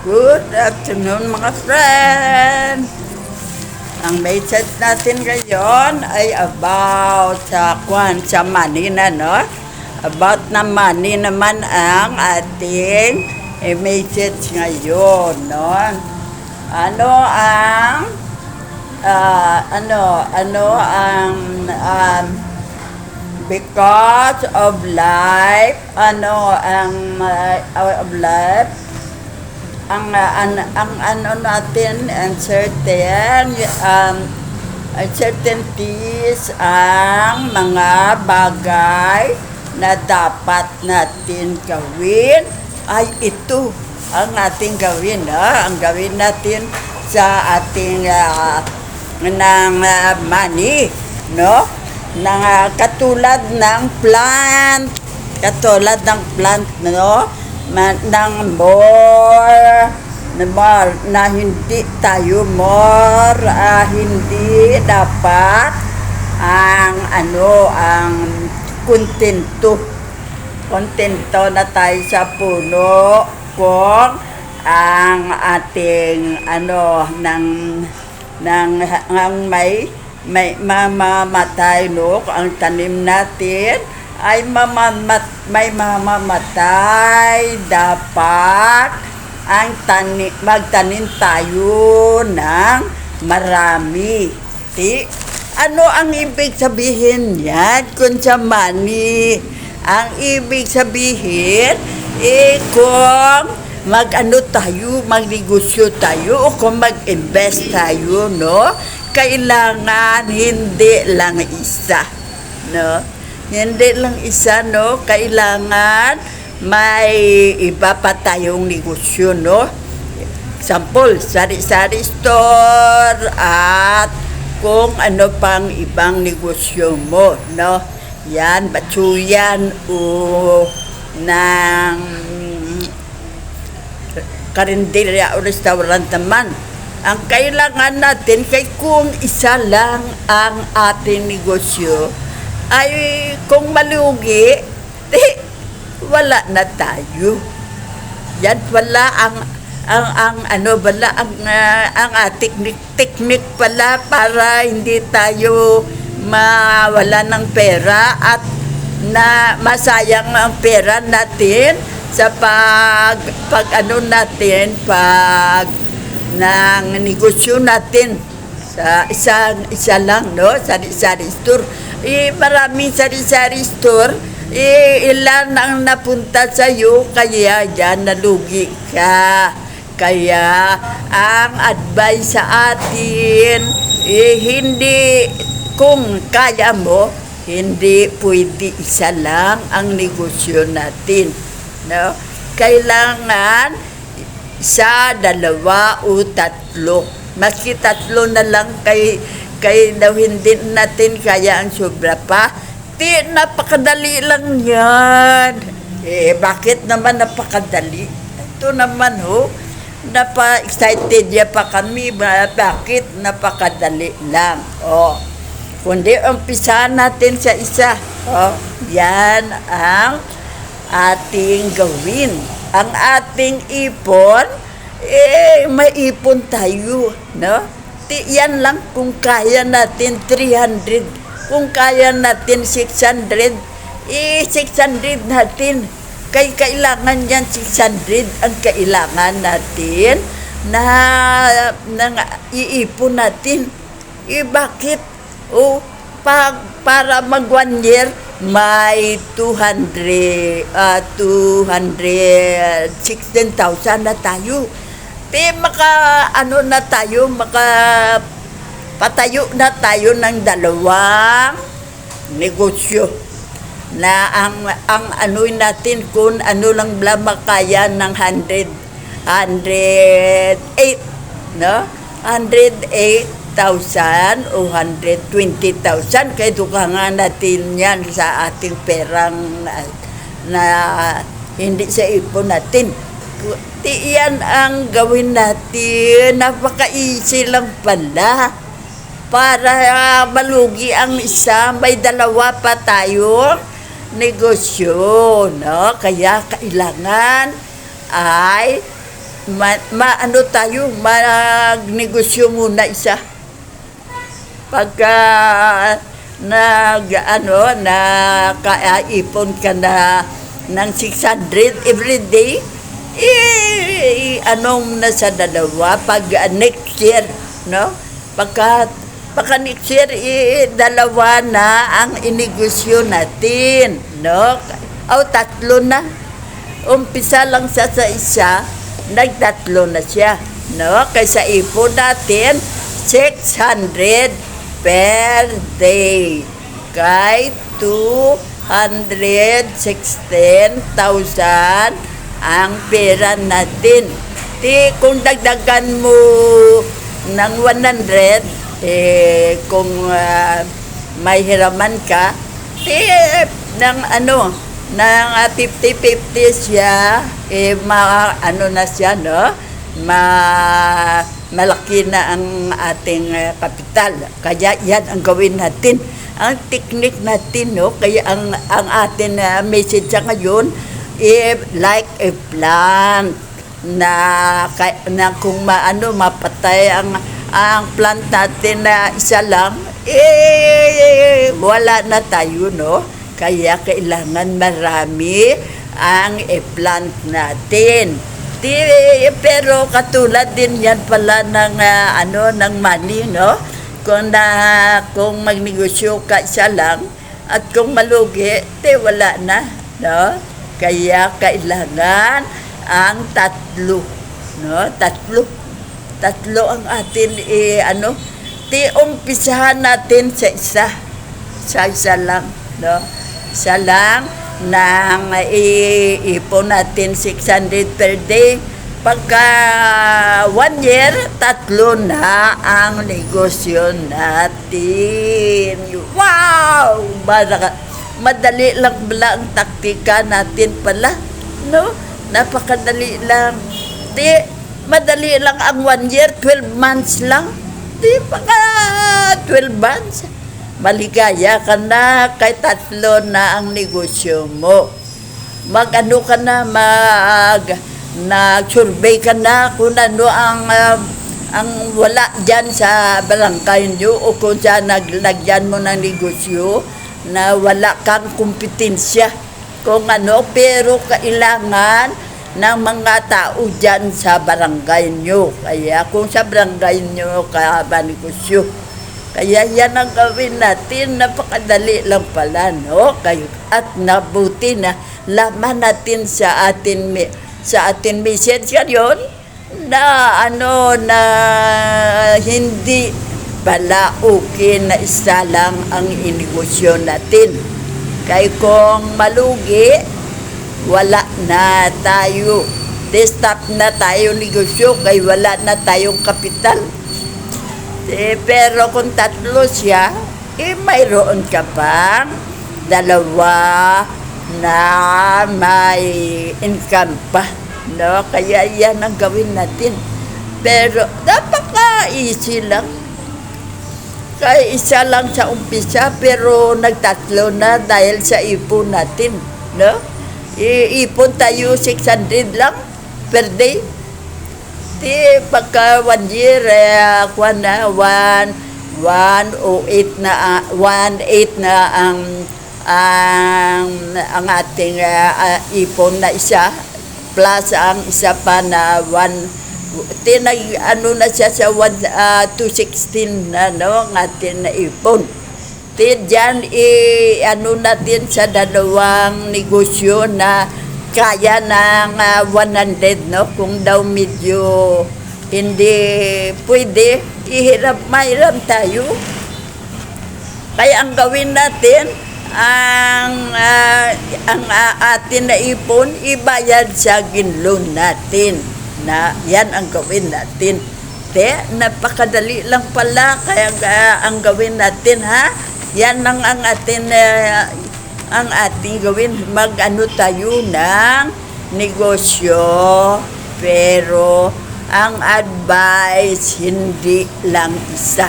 Good afternoon mga friend! Ang message natin ngayon ay about sa money na, no? About na money naman ang ating message ngayon, no? Ano ang because of life, of life, ang natin uncertainties, ang mga bagay na dapat natin gawin ay ito ang ating gawin, ang gawin natin sa ating money, no? Katulad ng plant, no? ng more na hindi tayo hindi dapat ang kontento na tayo sa puno kung ang ating may mamamatay, no? Ang tanim natin ay may mamamatay. Dapat magtanim tayo ng marami. Ano ang ibig sabihin yan? Kung sa money, ang ibig sabihin, kung magnegosyo tayo o kung mag-invest tayo, no? Kailangan hindi lang isa, no? Hindi lang isa, no? Kailangan may iba pa tayong negosyo, no? Example, sari-sari store at kung ano pang ibang negosyo mo, no? Yan, batsuyan o ng karinderya o restaurant naman. Ang kailangan natin kay kung isa lang ang ating negosyo ay kung malugi, wala na tayo. Yan wala ang ating technique pala para hindi tayo mawala ng pera at na masayang ang pera natin sa pag ng negosyo natin sa isa lang, no? Sari-sari store. Maraming sari-sari store, ilan ang napunta sa iyo, kaya yan nalugi ka. Kaya ang advice sa atin, hindi, kung kaya mo, hindi pwede isa lang ang negosyo natin, no? Kailangan isa, dalawa o tatlo. Maski tatlo na lang kay daw hindi natin kaya ang sobra pa. Napakadali lang yan. Bakit naman napakadali? Ito naman, napa-excited ya pa kami. Bakit napakadali lang? Kundi umpisahan natin sa isa. Yan ang ating gawin. Ang ating ipon, may ipon tayo, no? Yan lang kung kaya natin 300, kung kaya natin 600, 600 natin. Kailangan yan 600 ang kailangan natin na iipon natin. Bakit? Para mag 1 year, may 216,000 na tayo. Patayo na tayo ng dalawang negosyo na ang natin kung ano lang makaya ng 108, no? 108,000 o 120,000, kaya dukangan natin yan sa ating perang na hindi sa ipon natin. Yan ang gawin natin. Napaka-easy lang pala. Para malugi ang isa, may dalawa pa tayo negosyo, no? Kaya kailangan ay maano tayo, magnegosyo muna isa. Pagka nakaipon ka na ng 600 every day, na sa dalawa pag next year, no? Pagka next year, dalawa na ang inegosyo natin, no? O tatlo na. Umpisa lang sa isa, nagtatlo na siya, no? Kaysa ipon natin 600 per day. Kay 216,000 ang pera natin. Kung dagdagan mo ng 100, kung may hiraman ka, ng 50-50 siya, na siya, no? Malaki na ang ating kapital. Kaya yan ang gawin natin. Ang technique natin, no? Kaya ang ating message sa ngayon, like a plant na kung mapatay ang plant natin na isa lang, wala na tayo, no? Kaya kailangan marami ang plant natin. Pero katulad din yan pala ng ng money, no? Kung magnegosyo ka isa lang at kung malugi, wala na, no? Kaya kailangan ang tatlo, no? Tatlo ang atin umpisahan natin sa isa lang, no? Isa lang nang iipon natin 600 per day. Pagka 1 year, tatlo na ang negosyo natin. Wow! Madali lang pala ang taktika natin pala, no? Napakadali lang. Madali lang ang 1 year, 12 months lang. Baka 12 months. Maligaya ka na, kay tatlo na ang negosyo mo. Mag-ano ka na, nag-survey ka na kung ano ang wala dyan sa barangay nyo o kung saan naglagyan mo ng negosyo na wala kang kompetensya. Kung pero kailangan ng mga tao dyan sa barangay nyo. Kaya kung sa barangay nyo ka negosyo, kaya yan ang gawin natin, napakadali lang pala, no? At nabuti na laman natin sa atin message ngayon na na hindi pala okay na isa lang ang inegosyo natin. Kaya kung malugi, wala na tayo. Stop na tayo negosyo, kaya wala na tayong kapital. Pero kung tatlo siya, mayroon ka pang dalawa na may income pa, no? Kaya yan ang gawin natin. Pero napaka-easy lang. Kaya isa lang sa umpisa, pero nagtatlo na dahil sa ipon natin, no? Iipon tayo 600 lang per day. Pagka 1 year, 108 na 1.8 na ang ating ipon na isa plus ang isa pa na 1 na siya sa 216 na, no, ang ating na ipon. Diyan natin sa dalawang negosyo na kaya ng 100, no? Kung daw medyo hindi pwede, mahirap tayo. Kaya ang gawin natin, ang atin na ipon, ibayad sa ginloan natin. Yan ang gawin natin. Napakadali lang pala. Kaya ang gawin natin, ha? Yan ang ating gawin. Tayo ng negosyo, pero ang advice hindi lang isa.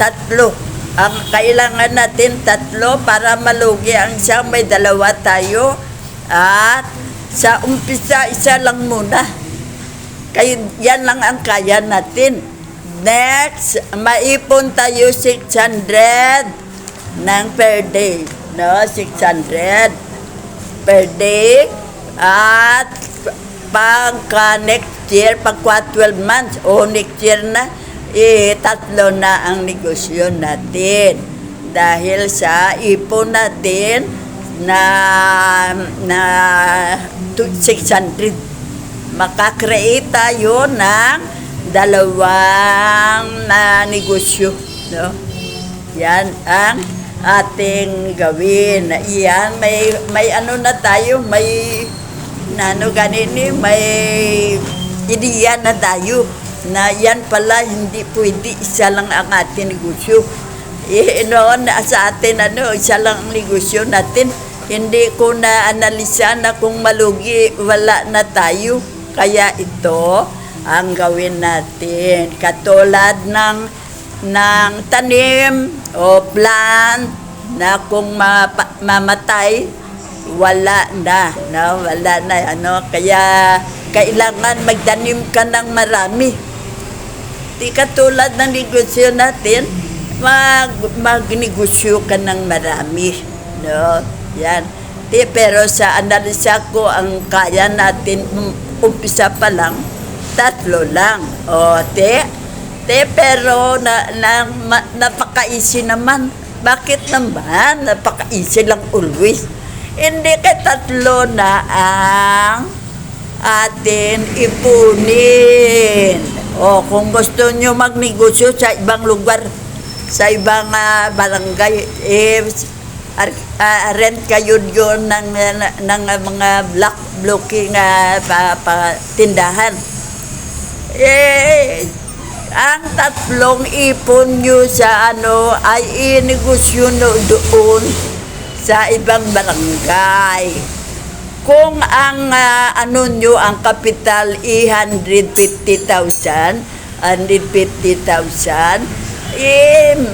Tatlo. Ang kailangan natin tatlo para malugi ang isang, may dalawa tayo. At Sa umpisa, isa lang muna. Kaya yan lang ang kaya natin. Next, maipon tayo 600 ng per day. No, 600 per day. At pagka next year, pagka 12 months o next year na, tatlo na ang negosyo natin. Dahil sa ipon natin na 600. Makakreate tayo ng dalawang negosyo. No? Yan ang ating gawin. Yan, may ano na tayo, may may ideya na tayo na yan pala hindi pwede isa lang ang ating negosyo. Noon sa atin isa lang ang negosyo natin. Hindi ko na analisa na kung malugi wala na tayo. Kaya ito ang gawin natin. Katulad ng tanim o plant na kung mamatay, wala na. No? Wala na. Kaya kailangan magtanim ka ng marami. Di katulad ng negosyo natin, magnegosyo ka ng marami. No? Yan. Pero sa analisa ko, ang kaya natin umpisa pa lang, 3 lang. Pero napaka-easy naman. Bakit naman? Napaka-easy lang always. Hindi ka 3 na ang atin ipunin. Kung gusto nyo magnegosyo sa ibang lugar, sa ibang barangay, rent kayo yun ng mga blocking tindahan. Ang 3 ipon nyo sa ay inegosyo doon sa ibang barangay. Kung ang nyo, ang kapital 150,000,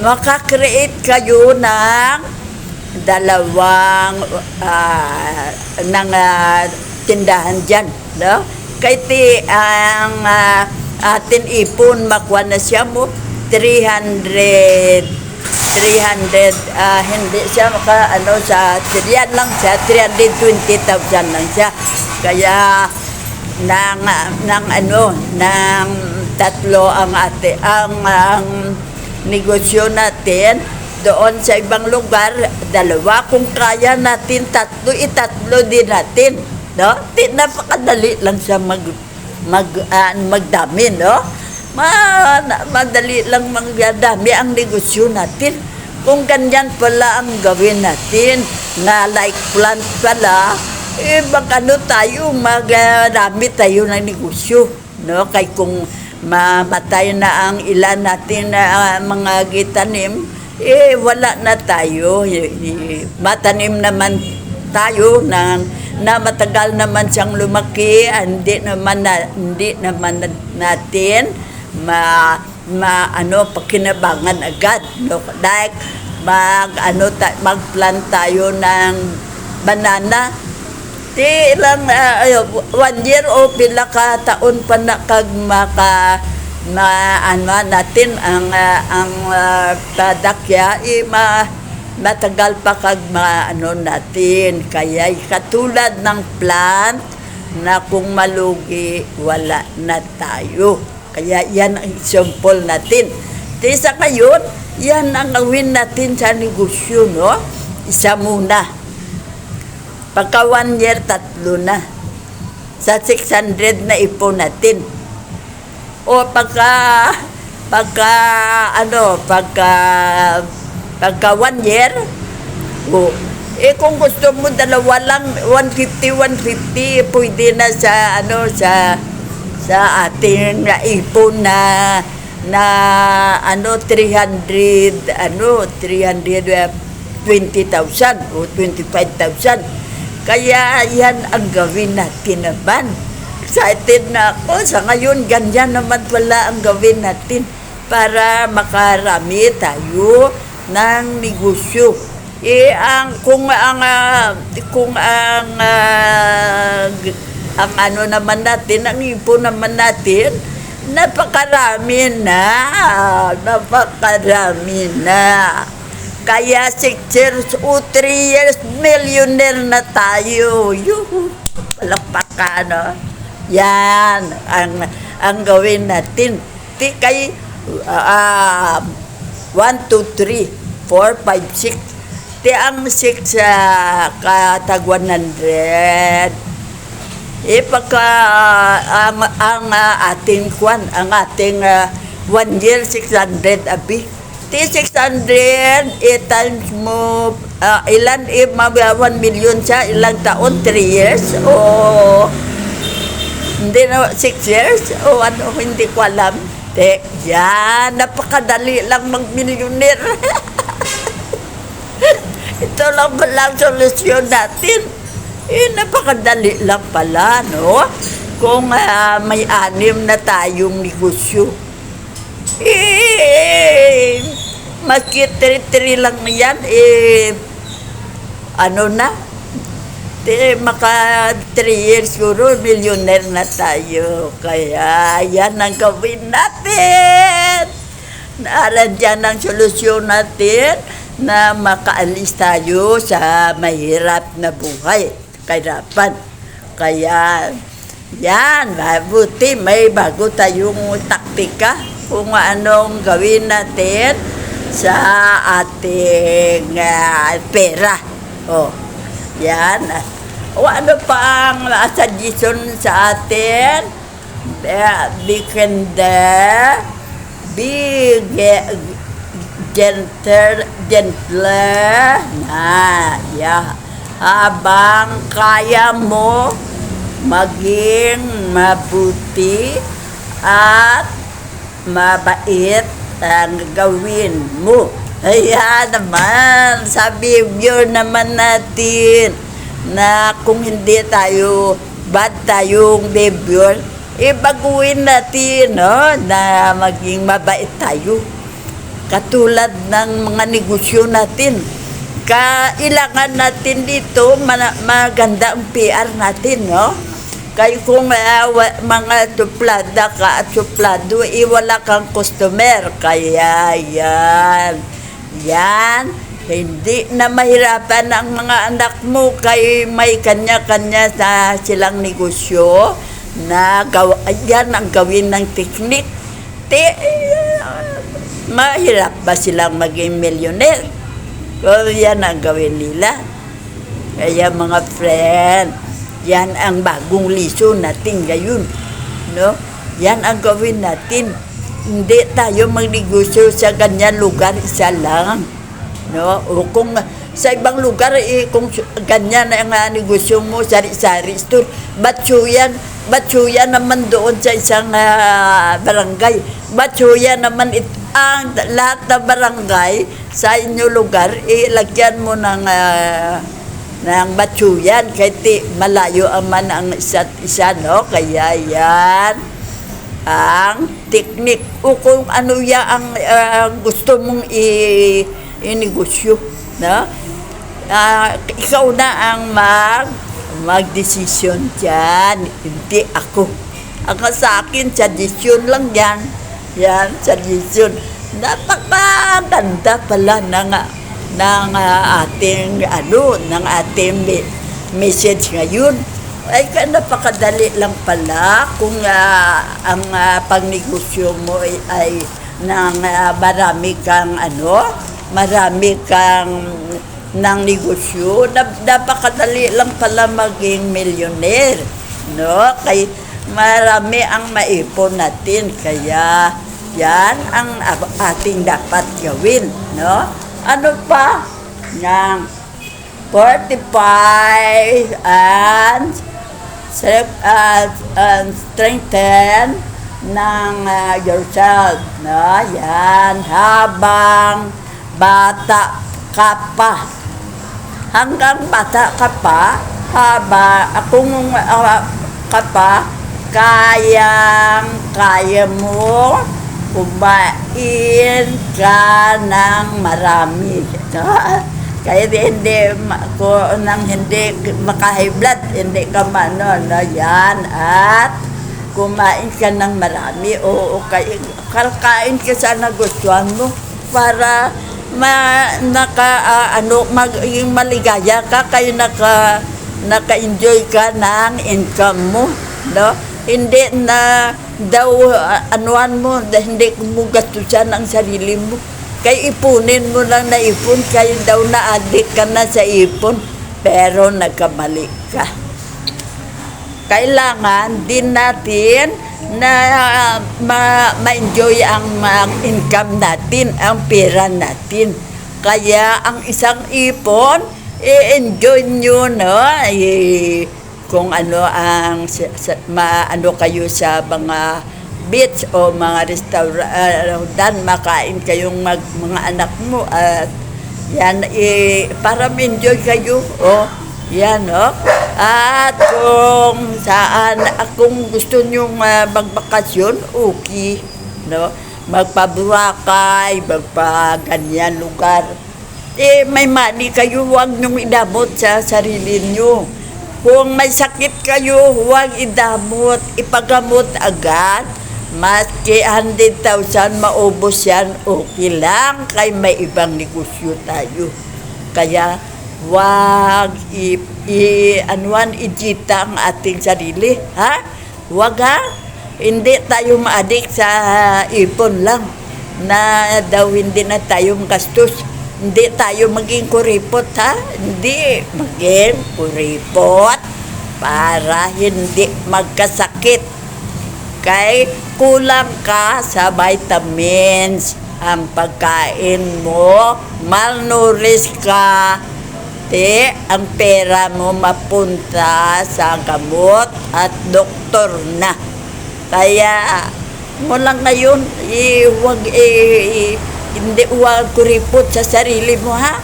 makakreate kayo ng dalawang tindahan dyan. No? Kaya ang atin ipon, makuha na siya mo 300, hindi siya sa yan lang siya, 320,000 lang siya. Kaya ng 3 ang negosyo natin. Doon sa ibang lugar, 2. Kung kaya natin 3, 3 din natin. No? Napakadali lang siya magdami, no? Madali lang magdami ang negosyo natin. Kung ganyan pala ang gawin natin, na like plant pala, tayo, magdami tayo ng negosyo. No? Kaya kung mamatay na ang ilan natin na mga gitanim, wala na tayo. Matanim naman tayo na matagal naman siyang lumaki, hindi naman natin pakinabangan agad. No? Like mag-plant tayo ng banana, ilang 1 year o pila ka taon pa na kag natin ang tadakya, matagal pa kag natin. Kaya katulad ng plant na kung malugi, wala na tayo. Kaya yan ang example natin. Sa ngayon, yan ang gawin natin sa negosyo, no? Isa muna. Pagka 1 year, 3 na. Sa 600 na ipon natin. O pagka 1 year, kung gusto mo 2 lang, 150, pwede na sa ating ipon na 320,000 o 25,000. Kaya yan ang gawin natin naman. Excited na ako. Sa ngayon, ganyan naman pala ang gawin natin para makarami tayo ng negosyo. Ang ano naman natin, ang ipon naman natin, napakarami na. Kaya 6 years o 3 years, millionaire na tayo. Yuhu, palakpakan, no? Yan, ang gawin natin. Kay 1, 2, 3, 4, 5, 6. Ang 6 katag 100. Pagka ang ating kwan, ang ating 1 year 600 abi. 600 times mo ilan 1 million siya, ilang taon, 3 years o hindi na 6 years o ano, hindi ko alam. Yan, napakadali lang mag-millionaire. Ito lang palang solusyon natin. Napakadali lang pala, no? Kung may 6 na tayong negosyo. Maski 3 lang yan, ano na? Maka 3 years siguro, millionaire na tayo. Kaya yan ang gawin natin. Dyan ang solusyon natin na makaalis tayo sa mahirap na buhay. Kahirapan. Kaya, yan, mabuti may bago tayong taktika kung anong gawin natin sa ating pera. Yan. Ano pa ang suggestion sa atin? We can be gentler na, yeah. Habang kaya mo maging mabuti at mabait ang gawin mo. Ayan naman, sa behavior naman natin na kung hindi tayo bad tayong behavior, baguhin natin, no? Na maging mabait tayo. Katulad ng mga negosyo natin. Kailangan natin dito maganda ang PR natin, no? Kaya kung mga suplada ka at suplado, wala kang customer. Kaya yan, hindi na mahirapan ang mga anak mo kay may kanya-kanya sa silang negosyo na yan ang gawin ng teknik. Mahirap ba silang maging millionaire? Yan ang gawin nila. Kaya mga friend, yan ang bagong lesson natin ngayon, no? Yan ang gawin natin. Hindi tayo magnegosyo sa ganyan lugar, isa lang, no? O kung sa ibang lugar, kung ganyan ang negosyo mo, sari-sari store, batsuyan naman doon sa isang barangay. Batsuyan naman ang lahat ng barangay sa inyo lugar, ilagyan mo ng batsuyan kahit malayo man ang isa't isa, no? Kaya yan ang teknik o kung ano yan ang gusto mong i-negosyo, no? Ikaw na ang mag-desisyon dyan, hindi ako. Ang sa akin, suggestion lang yan. Yan, suggestion. Napakaganda pala ng ating message ngayon. Ay, napakadali lang pala kung ang pangnegosyo mo ay ng marami kang ng negosyo. Napakadali lang pala maging millionaire, no? Kay marami ang maipon natin, kaya yan ang ating dapat gawin, no? Ano pa? Ng 45 and strengthen ng yourself, no? Yan, habang bata ka pa. Hanggang bata ka pa, kaya mo kumain ka ng marami. Kaya kung hindi maka-high blood, hindi ka yan, at kumain ka ng marami, o kakain ka sa nagustuhan mo para maging maligaya ka, kayo naka-enjoy ka ng income mo, no? Hindi na daw anuan mo, hindi mo gastusan ang sarili mo. Kaya ipunin mo lang na ipon, kayo daw na-addict ka na sa ipon, pero nagkamali ka. Kailangan din natin na ma-enjoy ang income natin, ang pera natin. Kaya ang isang ipon, i-enjoy nyo, no? Kung ano ang kayo sa mga beach o mga restaurant, makain kayong mga anak mo, at yan, para ma-enjoy kayo, yan, at kung gusto nyo magbakasyon, okay, no? Magpa-Boracay, magpa-ganyan lugar, may money kayo, huwag nyong idamot sa sarili nyo. Kung may sakit kayo, huwag idamot, ipagamot agad. Maski 100,000 maubos yan, okay lang, kay may ibang negosyo tayo. Kaya huwag ijita ang ating sarili, ha? Huwag, ha? Hindi tayo ma-addict sa ipon lang, na daw hindi na tayo gastos. Hindi tayo maging kuripot, ha? Hindi maging kuripot para hindi magkasakit. Kay kulang ka sa vitamins, ang pagkain mo, malnourished ka, ang pera mo mapunta sa gamot at doktor na. Kaya mo lang ngayon, hindi huwag kuripot sa sarili mo, ha?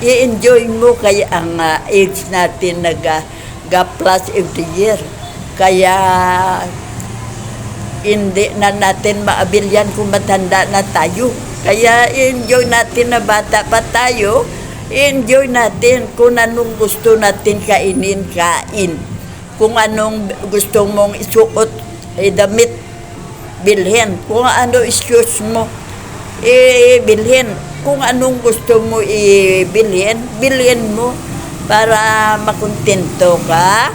I-enjoy mo, kaya ang age natin nag-plus every year. Kaya hindi na natin maabilyan kung matanda na tayo. Kaya enjoy natin na bata pa tayo, enjoy natin kung anong gusto natin kainin. Kung anong gusto mong isuot, damit, bilhin. Kung ano excuse mo, bilhin. Kung anong gusto mo bilhin mo para makontento ka,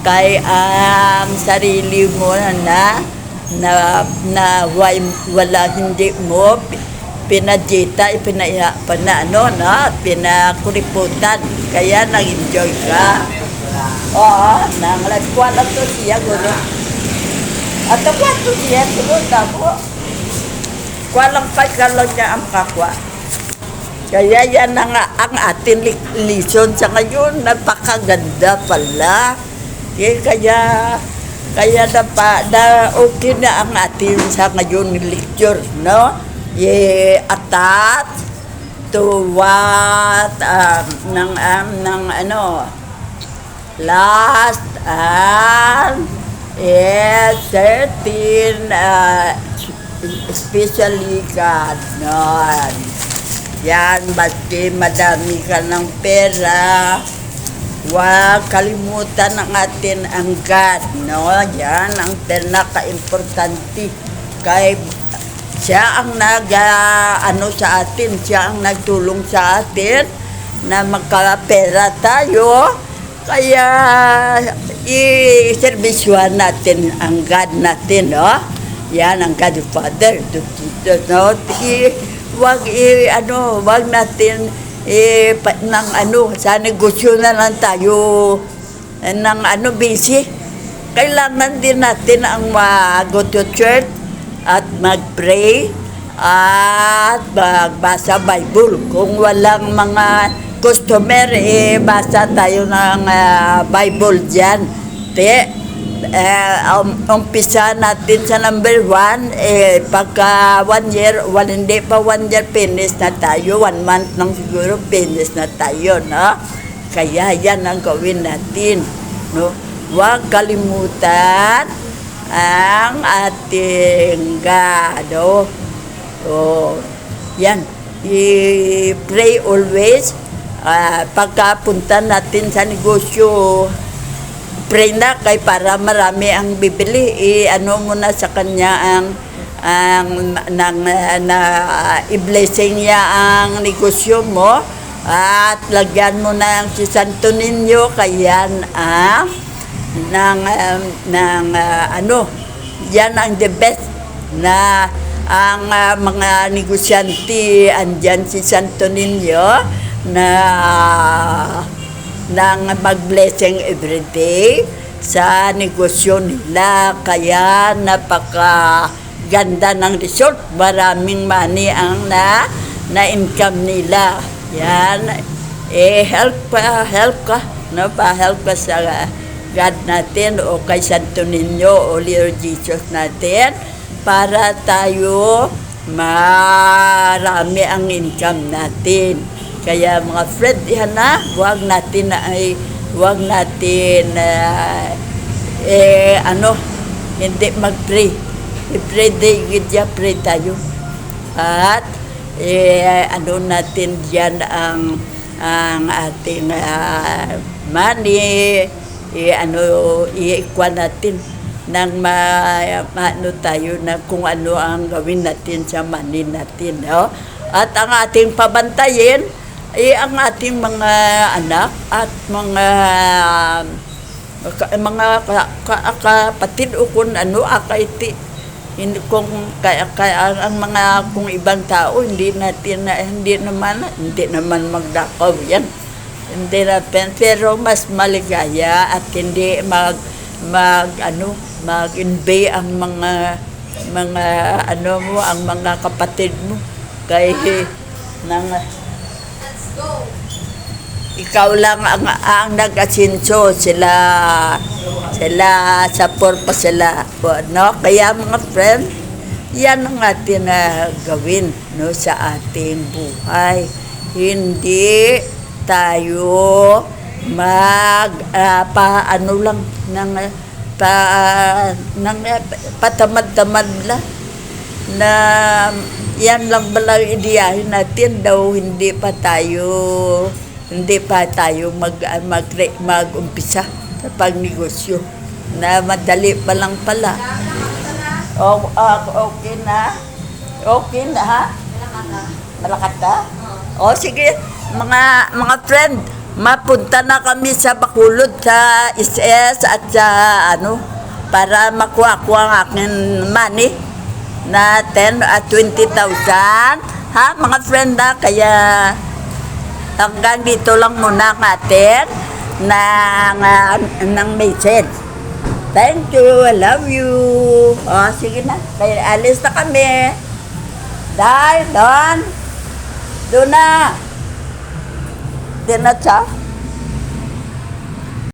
kay ang sarili mo na wala, hindi mo pinajita, pinakuriputan, kaya nag-enjoy ka. Nangladkwala to siya, guro. At ako to siya, guro, ako. Kwalang pagkalang niya ang kapwa. Kaya yan ang ating lesson sa ngayon, napakaganda pala. Kaya okay na ang ating sa ngayon lecture, no? Attach to what last and certain especially God, no? Yan, baski madami ka ng pera, huwag kalimutan ng atin ang God, no? Yan ang pinaka-importante. Kaya siya ang sa atin, siya ang nagtulong sa atin na magkapera tayo. Kaya i-servisyohan natin ang God natin, no? Yan ang God Father, no? Wag natin sa negosyo na lang tayo busy. Kailangan din natin ang go to church at mag-pray at magbasa Bible. Kung walang mga customer, basa tayo ng Bible dyan. Umpisa natin sa number 1, pagka 1 year, hindi pa 1 year, finish na tayo, 1 month lang siguro, finish na tayo, no? Kaya yan ang gawin natin, no? Huwag kalimutan ang ating God, no? Yan, pray always, pagkapunta natin sa negosyo, pray na kay para marami ang bibili. Ano mo na sa kanya i-blessing niya ang negosyo mo at lagyan mo na ang si Santo Niño kaya yan ang the best na ang mga negosyante andyan si Santo Niño na nang mag-blessing everyday sa negosyo nila. Kaya napaka-ganda ng result. Maraming money ang na-income nila. Yan. Help ka. No? Pa-help ka sa God natin o kay Santo Niño o Lord Jesus natin para tayo marami ang income natin. Kaya mga friend, yan na, huwag natin hindi mag-pray. I-pray day, pray tayo. At natin diyan ang ating money, i-equal natin nang tayo na kung ano ang gawin natin sa money natin. No? At ang ating pabantayin, ang ating mga anak at mga kapatid o kung akaiti. Kung ang mga kung ibang tao hindi naman magdakaw yan. Hindi natin, pero mas maligaya at hindi mag-invade ang mga ang mga kapatid mo kay ikaw lang ang nag-asinso sila sa purpose sila, no? Kaya mga friend, yan ang atin na gawin, no, sa ating buhay. Hindi tayo patamad-tamad lang na yan lang balang ideyahin natin daw hindi pa tayo mag-umpisa sa pagnegosyo na madali pa lang pala. Okay na ha? Malakat ka? Sige mga friend, mapunta na kami sa Bacolod sa SS at sa para makuha ko ang aking money na 10 at 20,000 ha mga friend kaya hanggang dito lang muna natin ng message. Thank you, I love you. Sige na, kaya alis na kami. Doon na siya.